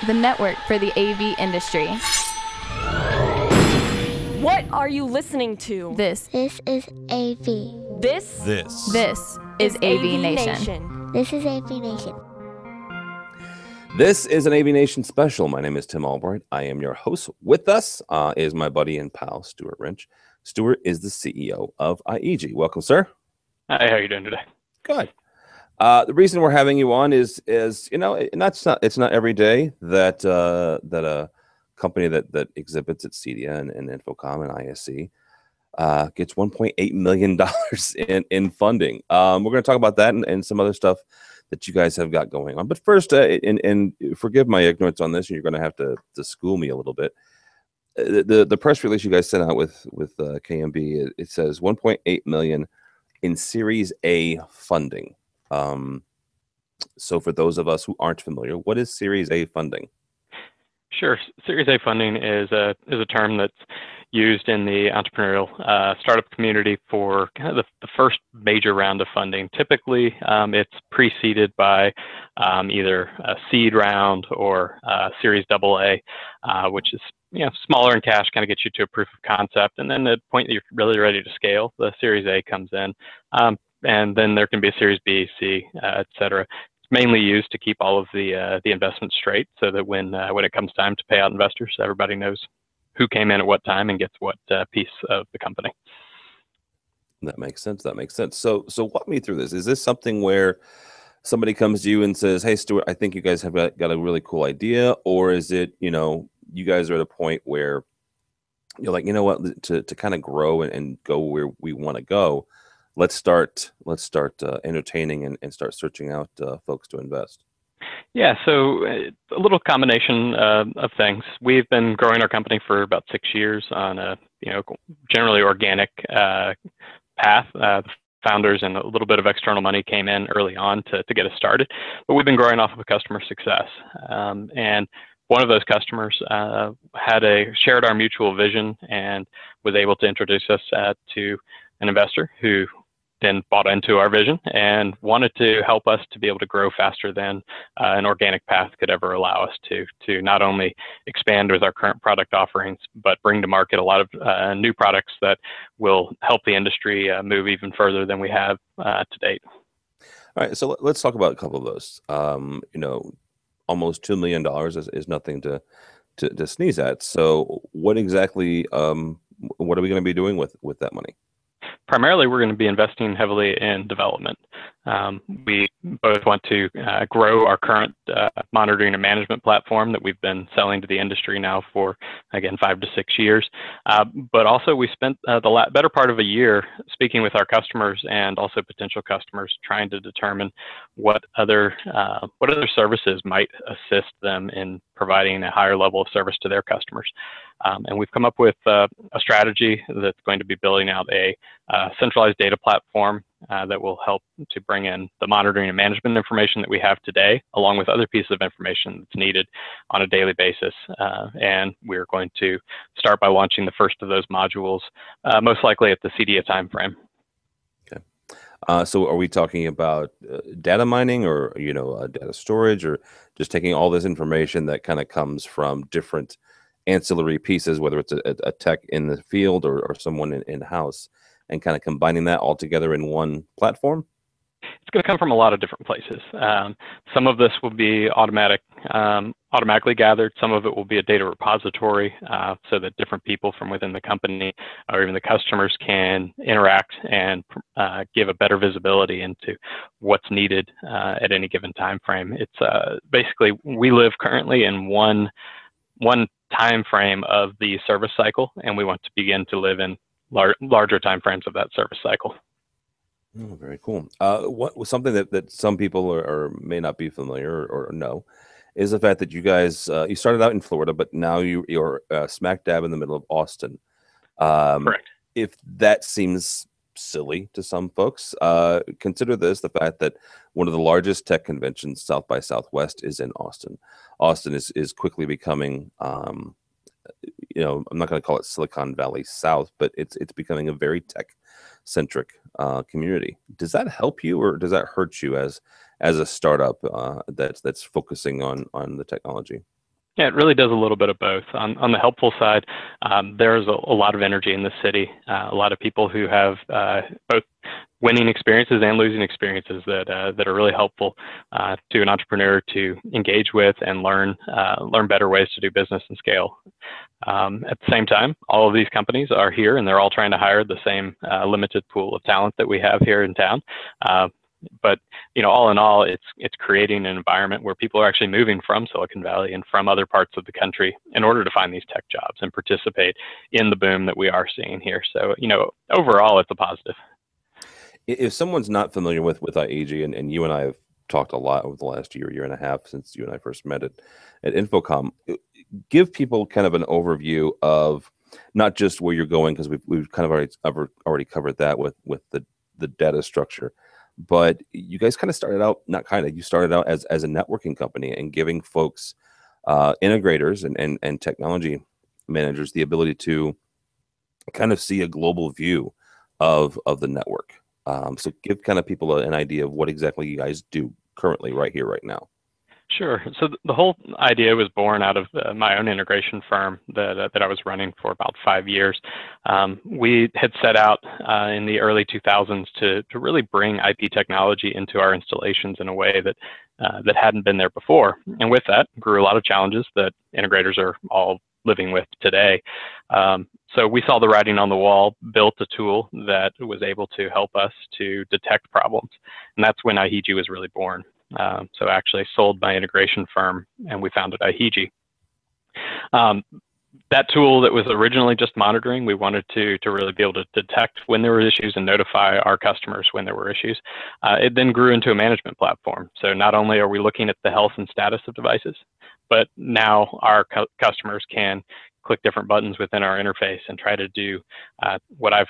the network for the AV industry. What are you listening to? This This is AV. This is AVNation. This is AVNation. This is an AVNation special. My name is Tim Albright. I am your host. With us is my buddy and pal, Stuart Rench. Stuart is the CEO of ihiji. Welcome, sir. Hi, how are you doing today? Good. The reason we're having you on is you know, it's not every day that that a company that exhibits at CEDIA and Infocom and ISC gets $1.8 million in funding. We're going to talk about that and some other stuff that you guys have got going on. But first, and forgive my ignorance on this, and you're going to have to school me a little bit. The press release you guys sent out with KMB, it says 1.8 million in Series A funding. So for those of us who aren't familiar, what is Series A funding? Sure. Series A funding is a term that's used in the entrepreneurial startup community for kind of the first major round of funding. Typically, it's preceded by either a seed round or Series AA, which is smaller in cash, kind of gets you to a proof of concept, and then the point that you're really ready to scale, the Series A comes in, and then there can be a Series B, C, et cetera. It's mainly used to keep all of the investments straight, so that when it comes time to pay out investors, everybody knows who came in at what time and gets what piece of the company. That makes sense. That makes sense. So walk me through this. Is this something where somebody comes to you and says, "Hey, Stuart, I think you guys have got a really cool idea," or is it, you guys are at a point where you're like, you know what, to kind of grow and go where we want to go, let's start entertaining and start searching out folks to invest? Yeah, so a little combination of things. We've been growing our company for about 6 years on a generally organic path. The founders and a little bit of external money came in early on to get us started, but we've been growing off of a customer success. And one of those customers shared our mutual vision and was able to introduce us to an investor who then bought into our vision and wanted to help us to be able to grow faster than an organic path could ever allow us to not only expand with our current product offerings, but bring to market a lot of new products that will help the industry move even further than we have to date. All right, so let's talk about a couple of those. Almost $2 million is nothing to sneeze at. So what exactly, what are we going to be doing with that money? Primarily, we're going to be investing heavily in development. We both want to grow our current monitoring and management platform that we've been selling to the industry now for, again, 5 to 6 years. But also, we spent the better part of a year speaking with our customers and also potential customers, trying to determine what other services might assist them in providing a higher level of service to their customers. And we've come up with a strategy that's going to be building out a centralized data platform that will help to bring in the monitoring and management information that we have today, along with other pieces of information that's needed on a daily basis. And we're going to start by launching the first of those modules, most likely at the CEDIA timeframe. Okay. So are we talking about data mining or, data storage, or just taking all this information that kind of comes from different ancillary pieces, whether it's a tech in the field or someone in-house, and kind of combining that all together in one platform? It's going to come from a lot of different places. Some of this will be automatically gathered. Some of it will be a data repository, so that different people from within the company or even the customers can interact and give a better visibility into what's needed at any given time frame. It's basically, we live currently in one time frame of the service cycle, and we want to begin to live in larger time frames of that service cycle. Oh, very cool. What was something that some people or may not be familiar or know is the fact that you guys you started out in Florida, but now you're smack dab in the middle of Austin. Correct. If that seems silly to some folks, consider this: the fact that one of the largest tech conventions, South by Southwest, is in Austin. Austin is quickly becoming, I'm not going to call it Silicon Valley South, but it's becoming a very tech centric community. Does that help you, or does that hurt you as a startup that's focusing on the technology? Yeah, it really does a little bit of both. On the helpful side, there's a lot of energy in the city, a lot of people who have both winning experiences and losing experiences that are really helpful to an entrepreneur to engage with and learn better ways to do business and scale. At the same time, all of these companies are here and they're all trying to hire the same limited pool of talent that we have here in town. But all in all, it's creating an environment where people are actually moving from Silicon Valley and from other parts of the country in order to find these tech jobs and participate in the boom that we are seeing here. So, overall, it's a positive. If someone's not familiar with ihiji, and you and I have talked a lot over the last year and a half since you and I first met at Infocom, give people kind of an overview of not just where you're going, because we've kind of already covered that with the data structure. But you guys kind of started out, you started out as a networking company and giving folks, integrators and technology managers, the ability to kind of see a global view of the network. So give kind of people an idea of what exactly you guys do currently right here, right now. Sure. So the whole idea was born out of my own integration firm that I was running for about 5 years. We had set out in the early 2000s to really bring IP technology into our installations in a way that hadn't been there before. And with that grew a lot of challenges that integrators are all living with today. So we saw the writing on the wall, built a tool that was able to help us to detect problems. And that's when ihiji was really born. So I actually sold my integration firm and we founded ihiji. That tool that was originally just monitoring, we wanted to really be able to detect when there were issues and notify our customers when there were issues. It then grew into a management platform. So not only are we looking at the health and status of devices, but now our customers can click different buttons within our interface and try to do what I've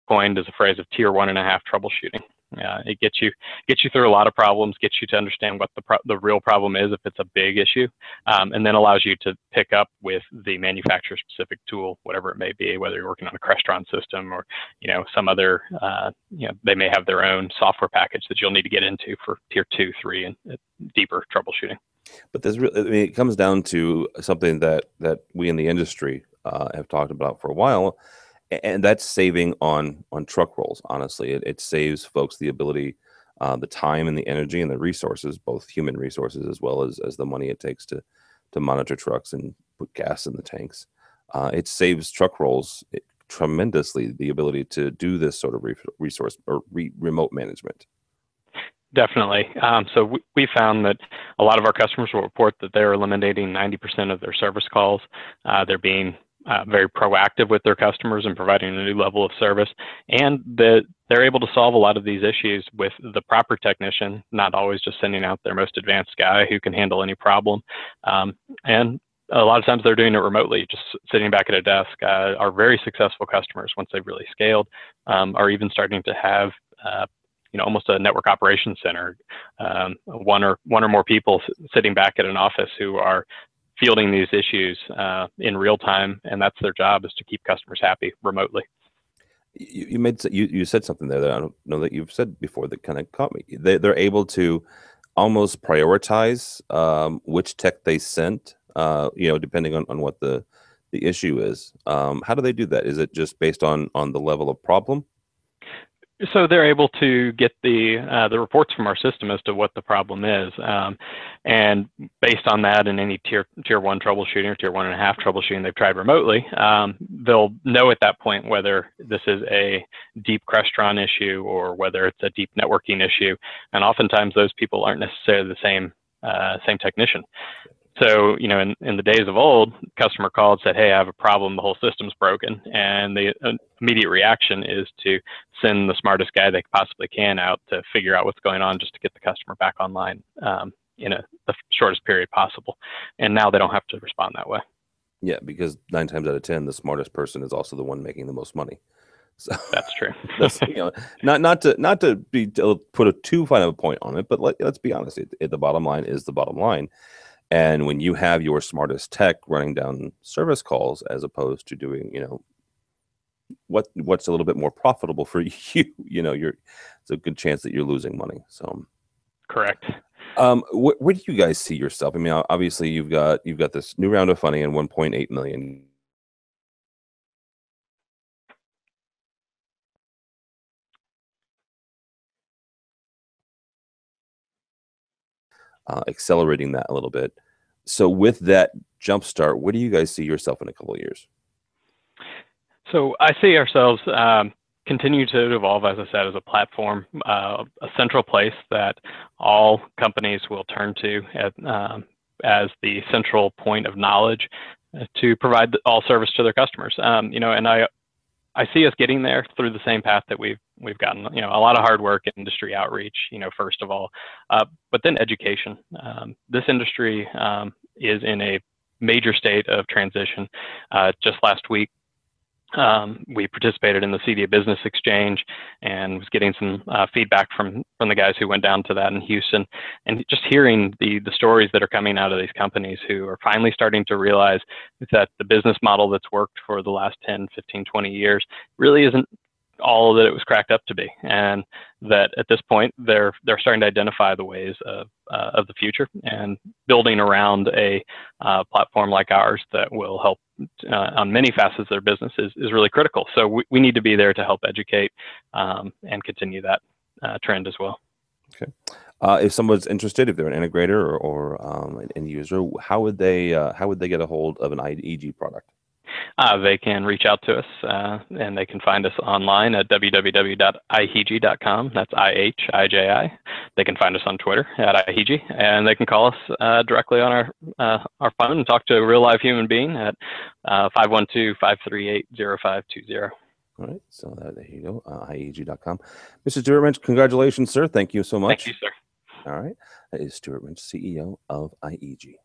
coined as a phrase of tier 1.5 troubleshooting. It gets you through a lot of problems, gets you to understand what the real problem is if it's a big issue, and then allows you to pick up with the manufacturer-specific tool, whatever it may be, whether you're working on a Crestron system or some other, they may have their own software package that you'll need to get into for tier 2, 3, and deeper troubleshooting. But it comes down to something that we in the industry have talked about for a while. And that's saving on truck rolls. Honestly, it saves folks the ability, the time and the energy and the resources, both human resources as well as the money it takes to monitor trucks and put gas in the tanks. It saves truck rolls tremendously, the ability to do this sort of resource or remote management. Definitely. So we found that a lot of our customers will report that they're eliminating 90% of their service calls. They're being very proactive with their customers and providing a new level of service, and that they're able to solve a lot of these issues with the proper technician, not always just sending out their most advanced guy who can handle any problem. And a lot of times they're doing it remotely, just sitting back at a desk. Our very successful customers, once they've really scaled, are even starting to have almost a network operations center, one or more people sitting back at an office who are fielding these issues in real time, and that's their job, is to keep customers happy remotely. You said something there that I don't know that you've said before that kind of caught me. They're able to almost prioritize which tech they sent, depending on what the issue is. How do they do that? Is it just based on the level of problem? So they're able to get the reports from our system as to what the problem is, and based on that, and any tier 1 troubleshooting or tier 1.5 troubleshooting they've tried remotely, they'll know at that point whether this is a deep Crestron issue or whether it's a deep networking issue. And oftentimes those people aren't necessarily the same technician. So, in the days of old, customer called, said, "Hey, I have a problem. The whole system's broken." And the immediate reaction is to send the smartest guy they possibly can out to figure out what's going on, just to get the customer back online in the shortest period possible. And now they don't have to respond that way. Yeah, because 9 times out of 10, the smartest person is also the one making the most money. So that's true. That's, not to put too fine of a point on it, but let's be honest. The bottom line is the bottom line. And when you have your smartest tech running down service calls, as opposed to doing, what's a little bit more profitable for you, it's a good chance that you're losing money. So, correct. Where do you guys see yourself? I mean, obviously you've got this new round of funding and 1.8 million. Accelerating that a little bit. So with that jumpstart, where do you guys see yourself in a couple of years? So I see ourselves continue to evolve, as I said, as a platform, a central place that all companies will turn to as the central point of knowledge to provide all service to their customers. You know, and I see us getting there through the same path that we've gotten, you know, a lot of hard work, industry outreach, you know, first of all, but then education. This industry is in a major state of transition. Just last week, we participated in the CEDIA Business Exchange and was getting some feedback from the guys who went down to that in Houston, and just hearing the stories that are coming out of these companies who are finally starting to realize that the business model that's worked for the last 10, 15, 20 years really isn't all that it was cracked up to be, and that at this point they're starting to identify the ways of the future, and building around a platform like ours that will help on many facets of their business is really critical. So we need to be there to help educate and continue that trend as well. Okay. If someone's interested, if they're an integrator or an end user, how would they get a hold of an ihiji product? They can reach out to us, and they can find us online at www.ihiji.com. That's IHIJI. They can find us on Twitter at ihiji, and they can call us directly on our phone and talk to a real live human being at 512-538-0520. All right, so there you go, ihiji.com. Mr. Stuart Rench, congratulations, sir. Thank you so much. Thank you, sir. All right, that is Stuart Rench, CEO of ihiji.